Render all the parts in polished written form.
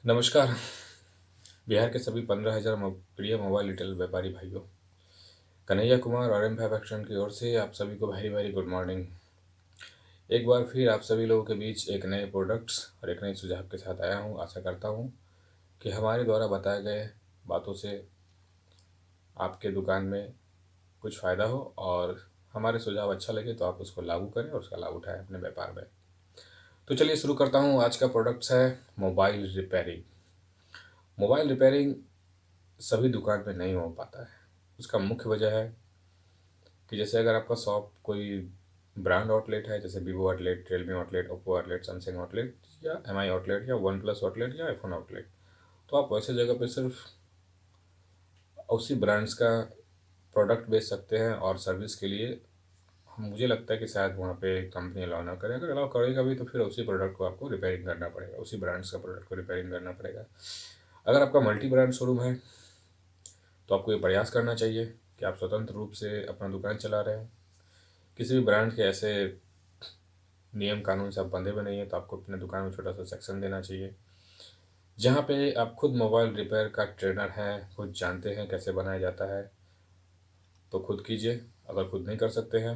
नमस्कार। बिहार के सभी 15,000 प्रिय मोबाइल रिटेल व्यापारी भाइयों, कन्हैया कुमार और एम फाइव एक्शन की ओर से आप सभी को वेरी वेरी गुड मॉर्निंग। एक बार फिर आप सभी लोगों के बीच एक नए प्रोडक्ट्स और एक नए सुझाव के साथ आया हूँ। आशा करता हूँ कि हमारे द्वारा बताए गए बातों से आपके दुकान में कुछ फ़ायदा हो और हमारे सुझाव अच्छा लगे तो आप उसको लागू करें और उसका लाभ उठाएं अपने व्यापार में। तो चलिए शुरू करता हूँ। आज का प्रोडक्ट्स है मोबाइल रिपेयरिंग। मोबाइल रिपेयरिंग सभी दुकान पे नहीं हो पाता है। उसका मुख्य वजह है कि जैसे अगर आपका शॉप कोई ब्रांड आउटलेट है, जैसे Vivo outlet, Realme outlet, Oppo outlet, Samsung outlet या एमआई आउटलेट या वन प्लस आउटलेट या आईफोन आउटलेट, तो आप वैसे जगह पे सिर्फ उसी ब्रांड्स का प्रोडक्ट बेच सकते हैं और सर्विस के लिए मुझे लगता है कि शायद वहाँ पे कंपनी अलाउ ना करे। अगर अलाउ करेगा भी तो फिर उसी प्रोडक्ट को आपको रिपेयरिंग करना पड़ेगा, उसी ब्रांड्स का प्रोडक्ट को रिपेयरिंग करना पड़ेगा। अगर आपका मल्टी ब्रांड शोरूम है तो आपको ये प्रयास करना चाहिए कि आप स्वतंत्र रूप से अपना दुकान चला रहे हैं। किसी भी ब्रांड के ऐसे नियम कानून से आप बंधे हुए नहीं है तो आपको अपने दुकान में छोटा सा सेक्शन देना चाहिए जहाँ पे आप खुद मोबाइल रिपेयर का ट्रेनर हैं, खुद जानते हैं कैसे बनाया जाता है, तो खुद कीजिए। अगर खुद नहीं कर सकते हैं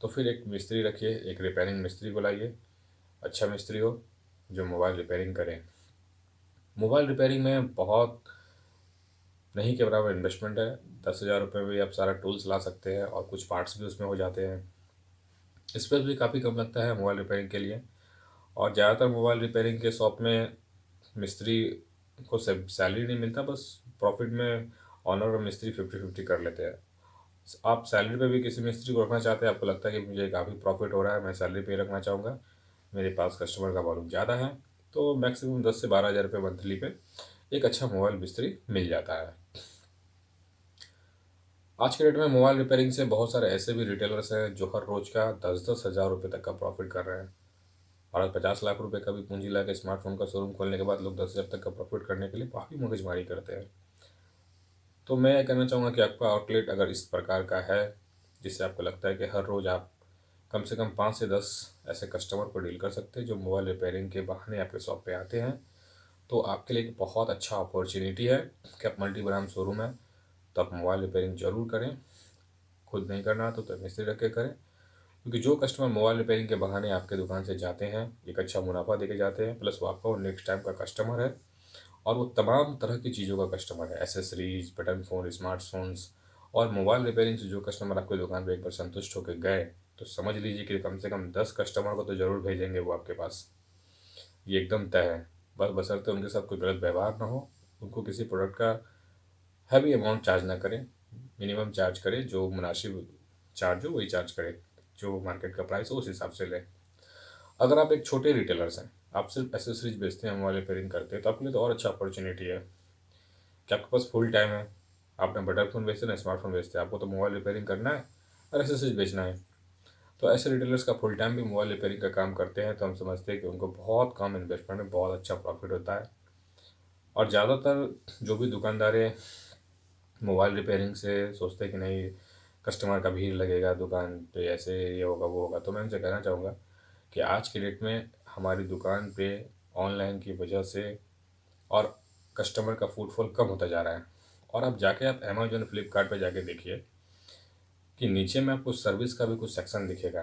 तो फिर एक मिस्त्री रखिए, एक रिपेयरिंग मिस्त्री को लाइए। अच्छा मिस्त्री हो जो मोबाइल रिपेयरिंग करें। मोबाइल रिपेयरिंग में बहुत नहीं के बराबर इन्वेस्टमेंट है। 10,000 रुपये में भी आप सारा टूल्स ला सकते हैं और कुछ पार्ट्स भी उसमें हो जाते हैं। स्पेस भी काफ़ी कम लगता है मोबाइल रिपेयरिंग के लिए। और ज़्यादातर मोबाइल रिपेयरिंग के शॉप में मिस्त्री को सैलरी नहीं मिलता, बस प्रॉफिट में ऑनर और मिस्त्री 50-50 कर लेते हैं। आप सैलरी पे भी किसी मिस्त्री को रखना चाहते हैं, आपको लगता है कि मुझे काफ़ी प्रॉफिट हो रहा है, मैं सैलरी पे ही रखना चाहूँगा, मेरे पास कस्टमर का वॉल्यूम ज़्यादा है, तो मैक्सिमम 10 से 12 हज़ार रुपये मंथली पे एक अच्छा मोबाइल मिस्त्री मिल जाता है। आज के डेट में मोबाइल रिपेयरिंग से बहुत सारे ऐसे भी रिटेलर्स हैं जो हर रोज़ का 10-10 हज़ार रुपये तक का प्रॉफिट कर रहे हैं। और आज 50 लाख रुपए का भी पूंजी ला के स्मार्टफोन का शोरूम खोलने के बाद लोग 10,000 तक का प्रॉफिट करने के लिए काफ़ी मगजमारी करते हैं। तो मैं ये कहना चाहूँगा कि आपका आउटलेट अगर इस प्रकार का है जिससे आपको लगता है कि हर रोज़ आप कम से कम 5 से 10 ऐसे कस्टमर को डील कर सकते हैं जो मोबाइल रिपेयरिंग के बहाने आपके शॉप पे आते हैं, तो आपके लिए एक बहुत अच्छा अपॉर्चुनिटी है कि आप मल्टी ब्रांड शोरूम है तो आप मोबाइल रिपेयरिंग ज़रूर करें। खुद नहीं करना तो मिस्त्री रख के करें, क्योंकि जो कस्टमर मोबाइल रिपेयरिंग के बहाने आपके दुकान से जाते हैं एक अच्छा मुनाफा देके जाते हैं, प्लस वो आपका वो नेक्स्ट टाइम का कस्टमर है और वो तमाम तरह की चीज़ों का कस्टमर है। एसेसरीज, बटन फ़ोन, स्मार्टफोन्स और मोबाइल रिपेयरिंग से जो कस्टमर आपकी दुकान पे एक बार संतुष्ट होकर गए तो समझ लीजिए कि कम से कम 10 कस्टमर को तो ज़रूर भेजेंगे वो आपके पास। ये एकदम तय है। बस बशर्ते उनके साथ कोई गलत व्यवहार ना हो, उनको किसी प्रोडक्ट का हैवी अमाउंट चार्ज ना करें, मिनिमम चार्ज करें, जो मुनासिब चार्ज हो वही चार्ज करें, जो मार्केट का प्राइस हो उस हिसाब से लें। अगर आप एक छोटे रिटेलर्स हैं, आप सिर्फ एसेसरीज बेचते हैं, मोबाइल रिपेयरिंग करते हैं, तो आपके लिए तो और अच्छा अपॉर्चुनिटी है कि आपके पास फुल टाइम है। आपने बटन फ़ोन बेचते हैं ना स्मार्टफोन बेचते हैं, आपको तो मोबाइल रिपेयरिंग करना है और एसेसरीज बेचना है। तो ऐसे रिटेलर्स का फुल टाइम भी मोबाइल रिपेयरिंग का काम करते हैं तो हम समझते हैं कि उनको बहुत कम इन्वेस्टमेंट में बहुत अच्छा प्रॉफिट होता है। और ज़्यादातर जो भी दुकानदार हैं मोबाइल रिपेयरिंग से सोचते हैं कि नहीं कस्टमर का भीड़ लगेगा दुकान पे, ऐसे ये होगा वो होगा, तो मैं उनसे कहना चाहूँगा कि आज के डेट में हमारी दुकान पे ऑनलाइन की वजह से और कस्टमर का फुटफॉल कम होता जा रहा है। और आप अमेजोन फ्लिपकार्ट पे जाके देखिए कि नीचे में आपको सर्विस का भी कुछ सेक्शन दिखेगा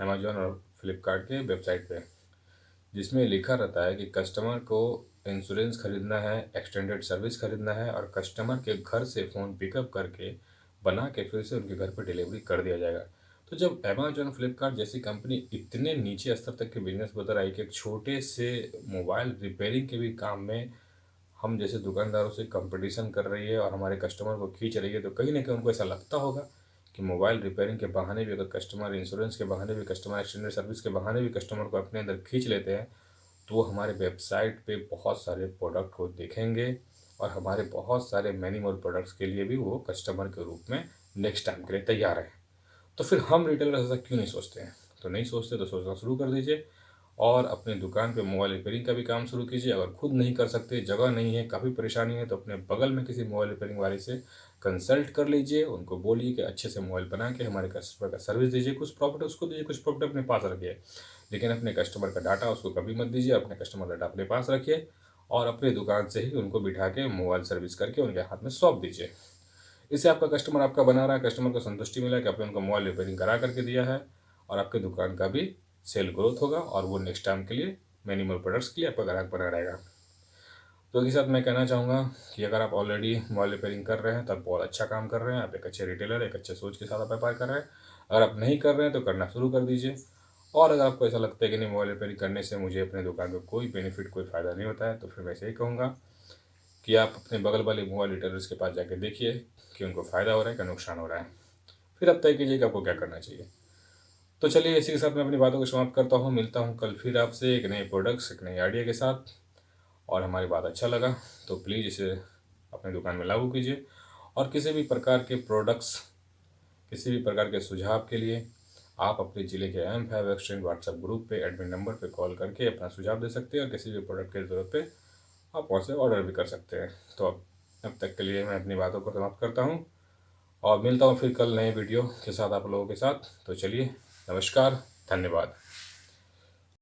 अमेजोन और फ्लिपकार्ट के वेबसाइट पे, जिसमें लिखा रहता है कि कस्टमर को इंश्योरेंस खरीदना है, एक्सटेंडेड सर्विस खरीदना है और कस्टमर के घर से फ़ोन पिकअप करके बना के फिर से उनके घर पर डिलीवरी कर दिया जाएगा। तो जब अमेजोन फ्लिपकार्ट जैसी कंपनी इतने नीचे स्तर तक के बिजनेस बता रही है कि एक छोटे से मोबाइल रिपेयरिंग के भी काम में हम जैसे दुकानदारों से कंपटीशन कर रही है और हमारे कस्टमर को खींच रही है, तो कहीं ना कहीं उनको ऐसा लगता होगा कि मोबाइल रिपेयरिंग के बहाने भी अगर कस्टमर इंश्योरेंस के बहाने भी कस्टमर एक्सटेंडेड सर्विस के बहाने भी कस्टमर को अपने अंदर खींच लेते हैं, तो वो हमारे वेबसाइट पे बहुत सारे प्रोडक्ट को देखेंगे और हमारे बहुत सारे मैनी मोर प्रोडक्ट्स के लिए भी वो कस्टमर के रूप में नेक्स्ट टाइम के लिए तैयार है। तो फिर हम रिटेलर ऐसा क्यों नहीं सोचते हैं? तो नहीं सोचते तो सोचना शुरू कर दीजिए और अपनी दुकान पे मोबाइल रिपेयरिंग का भी काम शुरू कीजिए। अगर खुद नहीं कर सकते, जगह नहीं है, काफ़ी परेशानी है, तो अपने बगल में किसी मोबाइल रिपेयरिंग वाले से कंसल्ट कर लीजिए। उनको बोलिए कि अच्छे से मोबाइल बना के हमारे कस्टमर का सर्विस दीजिए, कुछ प्रॉफिट उसको दीजिए, कुछ प्रॉफिट अपने पास रखिए। लेकिन अपने कस्टमर का डाटा उसको कभी मत दीजिए, अपने कस्टमर का डाटा अपने पास रखिए और अपनी दुकान से ही उनको बिठा के मोबाइल सर्विस करके उनके हाथ में सौंप दीजिए। इससे आपका कस्टमर आपका बना रहा है, कस्टमर को संतुष्टि मिला कि आपने उनको मोबाइल रिपेयरिंग करा करके दिया है और आपकी दुकान का भी सेल ग्रोथ होगा और वो नेक्स्ट टाइम के लिए मैनी मोर प्रोडक्ट्स के लिए आपका ग्राहक बना रहेगा। तो इसी साथ मैं कहना चाहूँगा कि अगर आप ऑलरेडी मोबाइल रिपेयरिंग कर रहे हैं तो आप बहुत अच्छा काम कर रहे हैं, आप एक अच्छे रिटेलर, एक अच्छे सोच के साथ आप व्यापार कर रहे हैं। अगर आप नहीं कर रहे हैं तो करना शुरू कर दीजिए। और अगर आपको ऐसा लगता है कि नहीं, मोबाइल रिपेयरिंग करने से मुझे अपने दुकान को कोई बेनिफिट, कोई फ़ायदा नहीं होता है, तो फिर मैं ऐसे ही कहूँगा कि आप अपने बगल वाले मोबाइल रिटेलर्स के पास जाके देखिए कि उनको फ़ायदा हो रहा है, क्या नुकसान हो रहा है। फिर आप तय कीजिए कि आपको क्या करना चाहिए। तो चलिए, इसी के साथ मैं अपनी बातों को समाप्त करता हूँ। मिलता हूँ कल फिर आपसे एक नए प्रोडक्ट्स, एक नए आइडिया के साथ। और हमारी बात अच्छा लगा तो प्लीज़ इसे अपनी दुकान में लागू कीजिए। और किसी भी प्रकार के प्रोडक्ट्स, किसी भी प्रकार के सुझाव के लिए आप अपने ज़िले के M5 एक्सचेंज व्हाट्सएप ग्रुप पे एडमिन नंबर पे कॉल करके अपना सुझाव दे सकते हैं और किसी भी प्रोडक्ट की ज़रूरत पे आप वहाँ से ऑर्डर भी कर सकते हैं। तो अब तक के लिए मैं अपनी बातों को समाप्त करता हूँ और मिलता हूँ फिर कल नए वीडियो के साथ आप लोगों के साथ। तो चलिए, नमस्कार, धन्यवाद।